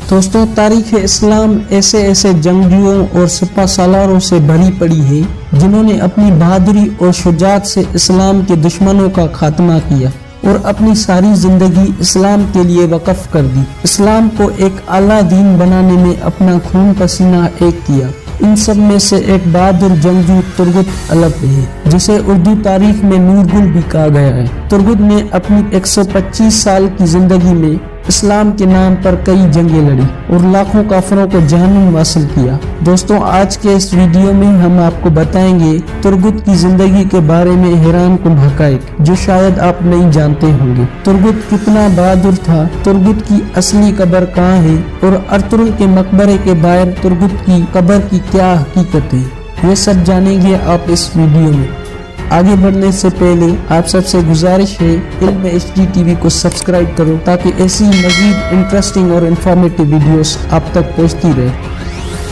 दोस्तों, तारीख इस्लाम ऐसे ऐसे जंगजुओं और सिपा सालारों से भरी पड़ी है जिन्होंने अपनी बहादुरी और शुजाअत से इस्लाम के दुश्मनों का खात्मा किया और अपनी सारी जिंदगी इस्लाम के लिए वक्फ कर दी। इस्लाम को एक आला दीन बनाने में अपना खून पसीना एक किया। इन सब में से एक बहादुर जंगजू तुर्गुत अलप है, जिसे उर्दू तारीख में नूरगुल भी कहा गया है। तुर्गुत ने अपनी 125 साल की जिंदगी में इस्लाम के नाम पर कई जंगें लड़ी और लाखों काफिरों को जहन्नुम हासिल किया। दोस्तों, आज के इस वीडियो में हम आपको बताएंगे तुर्गुत की जिंदगी के बारे में हैरान कुन हकाइक जो शायद आप नहीं जानते होंगे। तुर्गुत कितना बहादुर था, तुर्गुत की असली कब्र कहाँ है और अर्तुगरुल के मकबरे के बाहर तुर्गुत की कब्र की क्या हकीकत है, ये सब जानेंगे आप इस वीडियो में। आगे बढ़ने से पहले आप सबसे गुजारिश है इल्म HD TV को सब्सक्राइब करो ताकि ऐसी मजीद इंटरेस्टिंग और इंफॉर्मेटिव वीडियोस आप तक पहुंचती रहे।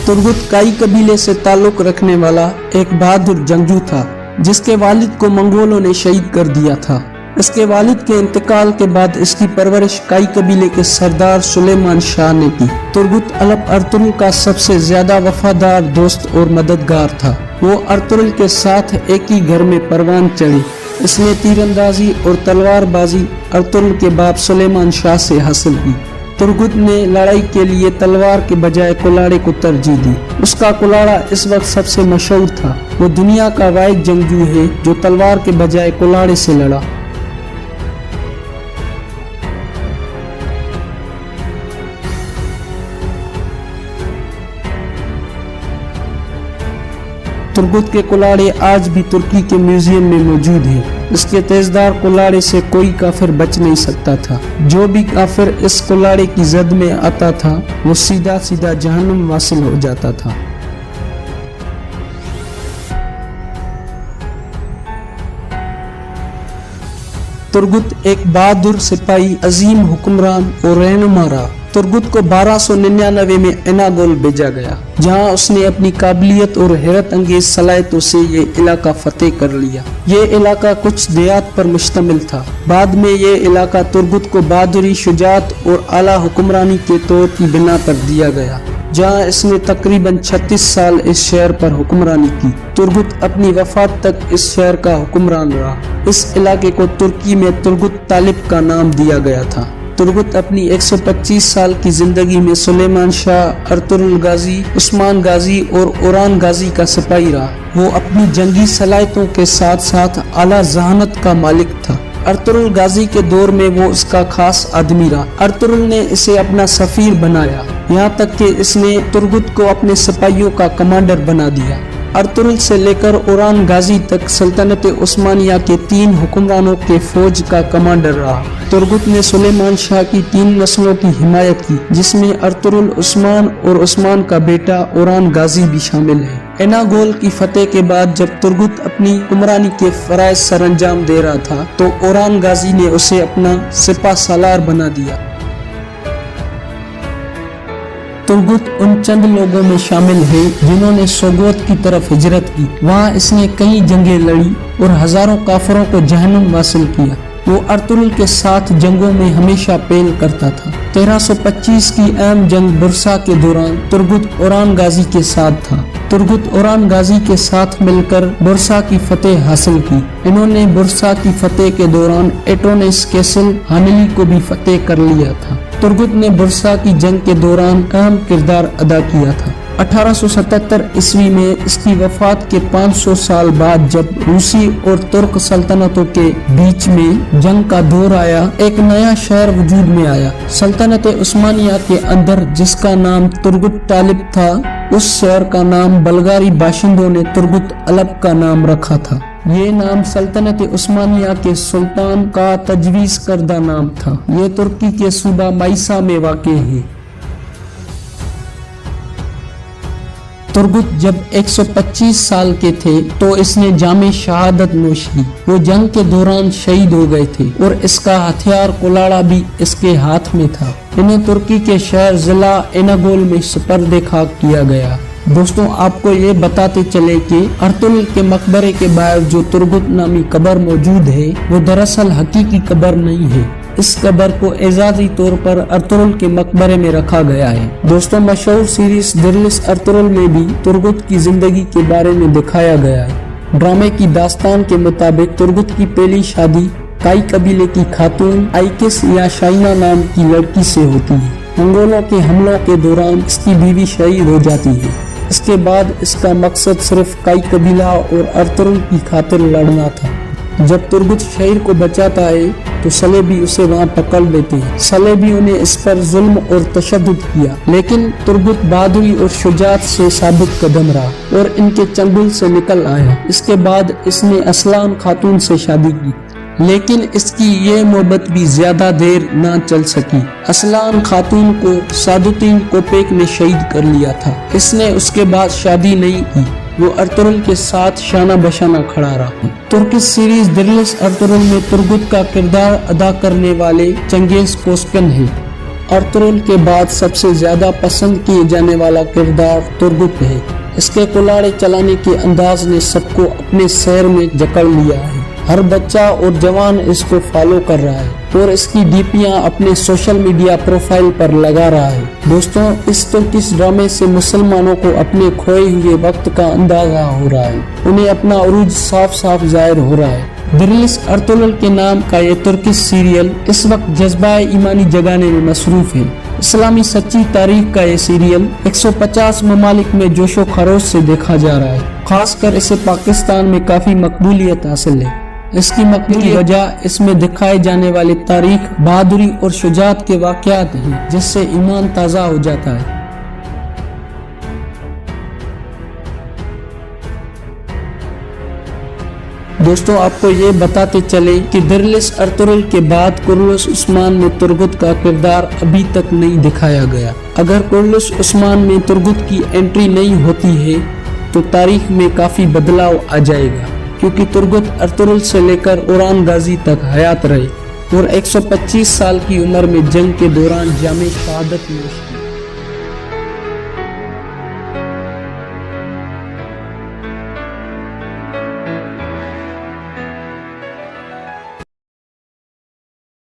तुर्गुत काई कबीले से ताल्लुक रखने वाला एक बहादुर जंगजू था जिसके वालिद को मंगोलों ने शहीद कर दिया था। इसके वालिद के इंतकाल के बाद इसकी परवरिश काई कबीले के सरदार सुलेमान शाह ने की। तुर्गुत अलप अर्तुगरुल का सबसे ज्यादा वफादार दोस्त और मददगार था। वो अर्तुगरुल के साथ एक ही घर में परवान चढ़े। इसने तीरंदाजी और तलवारबाजी अर्तुगरुल के बाप सुलेमान शाह से हासिल की। तुर्गुत ने लड़ाई के लिए तलवार के बजाय कुलाड़े को तरजीह दी। उसका कुलाड़ा इस वक्त सबसे मशहूर था। वो दुनिया का वाहिद जंगजू है जो तलवार के बजाय कुलाड़े से लड़ा। तुर्गुत के कुलाड़े आज भी तुर्की के म्यूजियम में मौजूद हैं। इसके तेजदार कुलाड़े से कोई काफिर बच नहीं सकता था। जो भी काफिर इस कुलाड़े की जद में आता था वो सीधा सीधा जहन्नुम वासिल हो जाता था। तुर्गुत एक बहादुर सिपाही, अजीम हुक्मरान और रहनुमा रहा। तुर्गुत को 1299 में एनागोल भेजा गया, जहां उसने अपनी काबिलियत और हैरत अंगेज सलाहियतों से ये इलाका फतेह कर लिया। ये इलाका कुछ देहात पर मुश्तमिल था। बाद में ये इलाका तुर्गुत को बहादुरी, शुजाअत और आला हुक्मरानी के तौर की बिना पर दिया गया, जहां इसने तकरीबन 36 साल इस शहर पर हुक्मरानी की। तुर्गुत अपनी वफात तक इस शहर का हुक्मरान रहा। इस इलाके को तुर्की में तुर्गुत तालिब का नाम दिया गया था। तुर्गुत अपनी 125 साल की जिंदगी में सुलेमान शाह, अर्तुगरुल गाजी, उस्मान गाजी और ओरान गाजी का सिपाही रहा। वो अपनी जंगी सलाहियतों के साथ साथ आला जहानत का मालिक था। अर्तुगरुल गाजी के दौर में वो उसका खास आदमी रहा। अर्तुगरुल ने इसे अपना सफीर बनाया, यहाँ तक कि इसने तुर्गुत को अपने सिपाहियों का कमांडर बना दिया। अर्तुगरुल से लेकर ओरान गाजी तक सल्तनत उस्मानिया के 3 हुक्मरानों के फौज का कमांडर रहा। तुर्गुत ने सुलेमान शाह की 3 नस्लों की हिमायत की, जिसमें अर्तुगरुल, उस्मान और उस्मान का बेटा ओरान गाजी भी शामिल है। एनागोल की फतेह के बाद जब तुर्गुत अपनी हुक्मरानी के फराइज सरअंजाम दे रहा था तो ओरान गाजी ने उसे अपना सिपा सालार बना दिया। तुर्गुत उन चंद लोगों में शामिल है जिन्होंने सोगोत की तरफ हिजरत की। वहाँ इसने कई जंगें लड़ी और हजारों काफिरों को जहन्नुम हासिल किया। वो अर्तुगरुल के साथ जंगों में हमेशा पेल करता था। 1325 की अहम जंग बुरसा के दौरान तुर्गुत ओरान गाजी के साथ था। तुर्गुत ओरान गाजी के साथ मिलकर बुरसा की फतेह हासिल की। इन्होंने बुरसा की फतेह के दौरान एटोनेस कैसल हानिली को भी फतेह कर लिया था। तुर्गुत ने बुरसा की जंग के दौरान अहम किरदार अदा किया था। 1877 ईस्वी में इसकी वफात के 500 साल बाद जब रूसी और तुर्क सल्तनतों के बीच में जंग का दौर आया, एक नया शहर वजूद में आया। सल्तनत उस्मानिया के अंदर जिसका नाम तुर्गुत तालिब था, उस शहर का नाम बल्गारी बाशिंदों ने तुर्गुत अलप का नाम रखा था। ये नाम सल्तनत उस्मानिया के सुल्तान का तजवीज करदा नाम था। ये तुर्की के सूबा माइसा में वाक़ है। तुर्गुत जब 125 साल के थे तो इसने जामे शहादत नोश की। वो जंग के दौरान शहीद हो गए थे और इसका हथियार कुलाड़ा भी इसके हाथ में था। इन्हें तुर्की के शहर जिला एनागोल में सुपर्द खाक किया गया। दोस्तों, आपको ये बताते चले कि अर्तुगरुल के मकबरे के बाहर जो तुर्गुत नामी कब्र मौजूद है वो दरअसल हकीकी कब्र नहीं है। اس قبر کو اعزازی طور پر ارطغرل کے مقبرے میں رکھا گیا ہے۔ دوستوں، مشہور سیریز درلس ارطغرل میں بھی ترگت کی زندگی کے بارے میں دکھایا گیا ہے۔ ڈرامے کی داستان کے مطابق ترگت کی پہلی شادی کائی قبیلے کی خاتون آئکس یا شائنا نام کی لڑکی سے ہوتی ہے۔ منگولوں کے حملوں کے دوران اس کی بیوی شہید ہو جاتی ہے۔ اس کے بعد اس کا مقصد صرف کائی قبیلہ اور ارطغرل کی خاطر لڑنا تھا۔ جب ترگت شہر کو بچاتا ہے تو صلیبی اسے وہاں پکڑ لیتے ہیں۔ صلیبیوں نے اس پر ظلم اور تشدد کیا، لیکن ترگت بہادری اور شجاعت سے ثابت قدم رہا اور ان کے چنگل سے نکل آیا۔ اس کے بعد اس نے اسلان خاتون سے شادی کی، لیکن اس کی یہ محبت بھی زیادہ دیر نہ چل سکی۔ اسلان خاتون کو سعادتدین کوپیک نے شہید کر لیا تھا۔ اس نے اس کے بعد شادی نہیں کی، وہ ارطغرل کے ساتھ شانہ بشانہ کھڑا رہا۔ ترکش سیریز درلس ارطغرل میں ترگت کا کردار ادا کرنے والے چنگیز کوسکن ہیں۔ ارطغرل کے بعد سب سے زیادہ پسند کیے جانے والا کردار ترگت ہے۔ اس کے کلاڑے چلانے کے انداز نے سب کو اپنے سیر میں جکڑ لیا ہے۔ ہر بچہ اور جوان اس کو فالو کر رہا ہے اور اس کی ڈیپیاں اپنے سوشل میڈیا پروفائل پر لگا رہا ہے۔ دوستوں، اس ترکش ڈرامے سے مسلمانوں کو اپنے کھوئے ہوئے وقت کا اندازہ ہو رہا ہے۔ انہیں اپنا عروج صاف صاف ظاہر ہو رہا ہے۔ درلس ارطغرل کے نام کا یہ ترکش سیریل اس وقت جذبہ ایمانی جگانے میں مصروف ہے۔ اسلامی سچی تاریخ کا یہ سیریل 150 ممالک میں جوش و خروش سے دیکھا جا رہا ہے۔ خاص کر اسے پاکستان میں کافی مقبولیت حاصل ہے۔ اس کی مقبولی کی وجہ اس میں دکھائے جانے والے تاریخ، بہادری اور شجاعت کے واقعات ہیں، جس سے ایمان تازہ ہو جاتا ہے۔ دوستوں، آپ کو یہ بتاتے چلے کہ درلس ارطغرل کے بعد قرلس عثمان میں ترگت کا کردار ابھی تک نہیں دکھایا گیا۔ اگر قرلس عثمان میں ترگت کی انٹری نہیں ہوتی ہے تو تاریخ میں کافی بدلاؤ آ جائے گا، کیونکہ ترگت ارطغرل سے لے کر اوران غازی تک حیات رہے اور 125 سال کی عمر میں جنگ کے دوران جامِ شہادت نوش